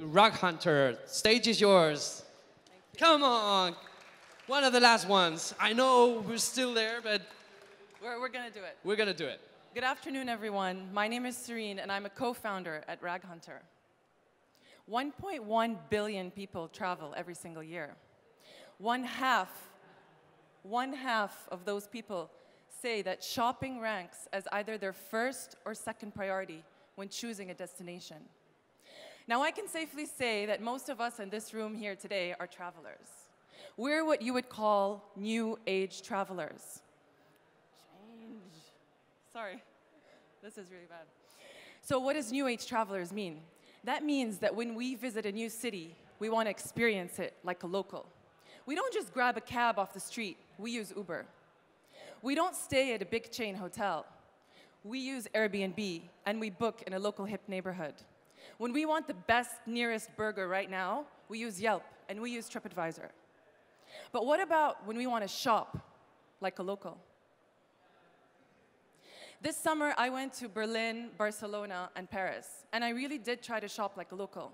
Raghunter, stage is yours. Come on. One of the last ones. I know we're still there, but we're going to do it. We're going to do it. Good afternoon, everyone. My name is Serene, and I'm a co-founder at Raghunter. 1.1 billion people travel every single year. One half of those people say that shopping ranks as either their first or second priority when choosing a destination. Now, I can safely say that most of us in this room here today are travelers. We're what you would call new age travelers. Sorry, this is really bad. So what does new age travelers mean? That means that when we visit a new city, we want to experience it like a local. We don't just grab a cab off the street, we use Uber. We don't stay at a big chain hotel. We use Airbnb, and we book in a local hip neighborhood. When we want the best, nearest burger right now, we use Yelp, and we use TripAdvisor. But what about when we want to shop like a local? This summer, I went to Berlin, Barcelona, and Paris, and I really did try to shop like a local.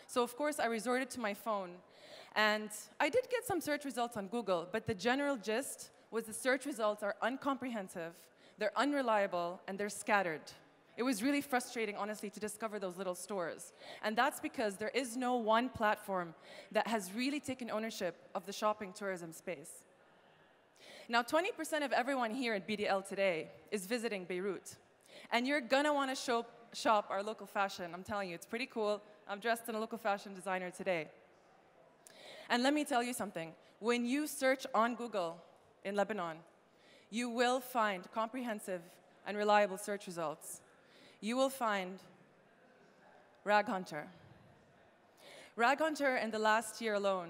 So of course, I resorted to my phone, and I did get some search results on Google, but the general gist was the search results are incomprehensive, they're unreliable, and they're scattered. It was really frustrating, honestly, to discover those little stores. And that's because there is no one platform that has really taken ownership of the shopping tourism space. Now, 20% of everyone here at BDL today is visiting Beirut. And you're gonna wanna shop our local fashion. I'm telling you, it's pretty cool. I'm dressed in a local fashion designer today. And let me tell you something. When you search on Google in Lebanon, you will find comprehensive and reliable search results. You will find Raghunter. Raghunter in the last year alone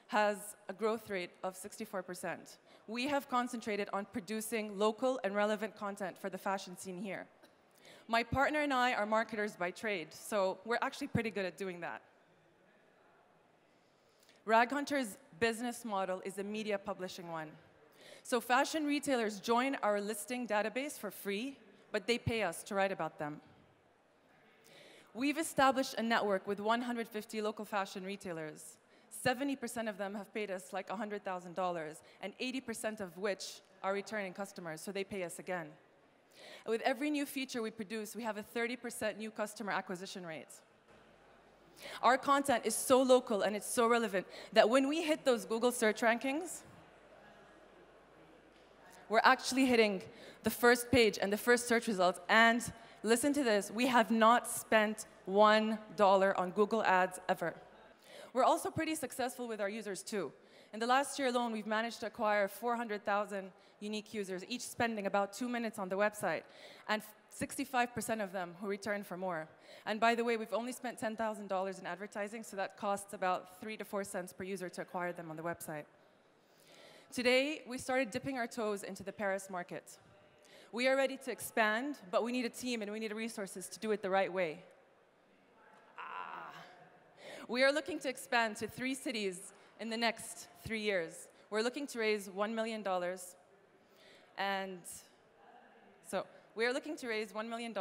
has a growth rate of 64%. We have concentrated on producing local and relevant content for the fashion scene here. My partner and I are marketers by trade, so we're actually pretty good at doing that. Raghunter's business model is a media publishing one. So fashion retailers join our listing database for free, but they pay us to write about them. We've established a network with 150 local fashion retailers. 70% of them have paid us like $100,000, and 80% of which are returning customers, so they pay us again. With every new feature we produce, we have a 30% new customer acquisition rate. Our content is so local and it's so relevant that when we hit those Google search rankings, we're actually hitting the first page and the first search results. And listen to this, we have not spent $1 on Google Ads ever. We're also pretty successful with our users too. In the last year alone, we've managed to acquire 400,000 unique users, each spending about 2 minutes on the website, and 65% of them who return for more. And by the way, we've only spent $10,000 in advertising, so that costs about 3 to 4 cents per user to acquire them on the website. Today, we started dipping our toes into the Paris market. We are ready to expand, but we need a team and we need resources to do it the right way. We are looking to expand to 3 cities in the next 3 years. We're looking to raise $1 million. And so we are looking to raise $1 million.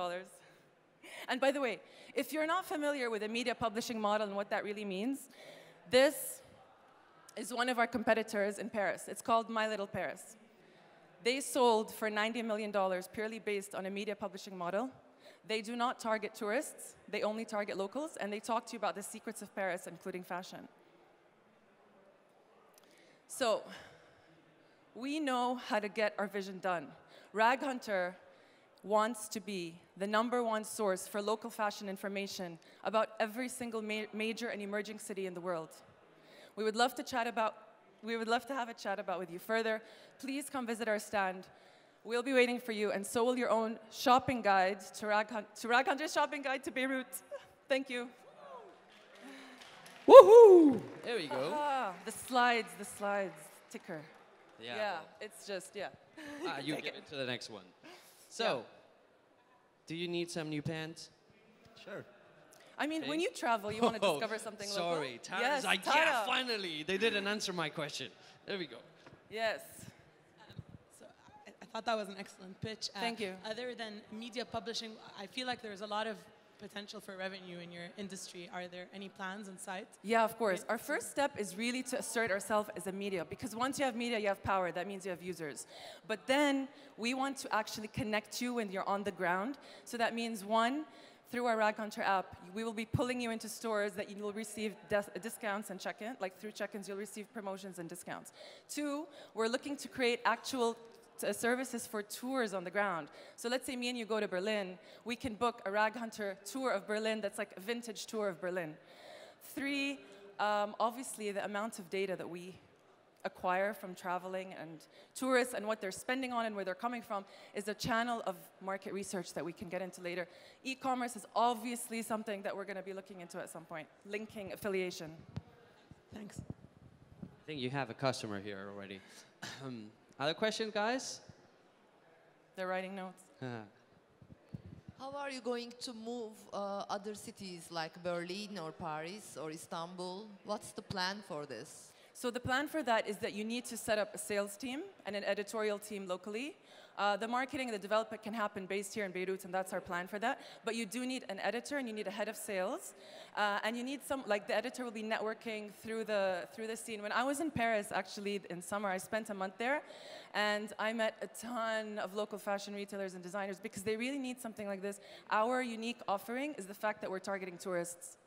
And by the way, if you're not familiar with a media publishing model and what that really means, this is one of our competitors in Paris. It's called My Little Paris. They sold for $90 million purely based on a media publishing model. They do not target tourists, they only target locals, and they talk to you about the secrets of Paris, including fashion. So, we know how to get our vision done. Raghunter wants to be the #1 source for local fashion information about every single major and emerging city in the world. We would love to have a chat about with you further. Please come visit our stand. We'll be waiting for you, and so will your own shopping guide to Raghunter's shopping guide to Beirut. Thank you. Woohoo! There we go. The slides, ticker. Yeah, it's just, yeah. You get into the next one. So, do you need some new pants? Sure. I mean, when you travel, you want to discover something local. Sorry, Tara's like, yeah, finally. They didn't answer my question. There we go. Yes. So I thought that was an excellent pitch. Thank you. Other than media publishing, I feel like there's a lot of potential for revenue in your industry? Are there any plans in sight? Yeah, of course. Our first step is really to assert ourselves as a media, because once you have media, you have power. That means you have users. But then we want to actually connect you when you're on the ground. So that means, one, through our Raghunter app, we will be pulling you into stores that you will receive discounts and check-in. Like through check-ins, you'll receive promotions and discounts. Two, we're looking to create actual services for tours on the ground. So let's say me and you go to Berlin, we can book a Raghunter tour of Berlin that's like a vintage tour of Berlin. Three, obviously the amount of data that we acquire from traveling and tourists and what they're spending on and where they're coming from is a channel of market research that we can get into later. E-commerce is obviously something that we're going to be looking into at some point, linking affiliation. Thanks. I think you have a customer here already. Other questions, guys? They're writing notes. How are you going to move other cities like Berlin or Paris or Istanbul? What's the plan for this? So the plan for that is that you need to set up a sales team and an editorial team locally. The marketing and the development can happen based here in Beirut, and that's our plan for that. But you do need an editor, and you need a head of sales. And you need some, like the editor will be networking through the scene. When I was in Paris, actually, in summer, I spent a month there. And I met a ton of local fashion retailers and designers because they really need something like this. Our unique offering is the fact that we're targeting tourists.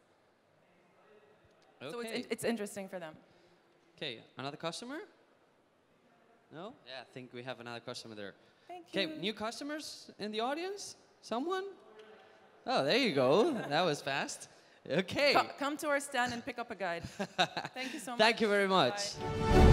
Okay. So it's interesting for them. Okay, another customer? No? Yeah, I think we have another customer there. Thank you. Okay, new customers in the audience? Someone? Oh, there you go. That was fast. Okay. Come to our stand and pick up a guide. Thank you so much. Thank you very much. Bye.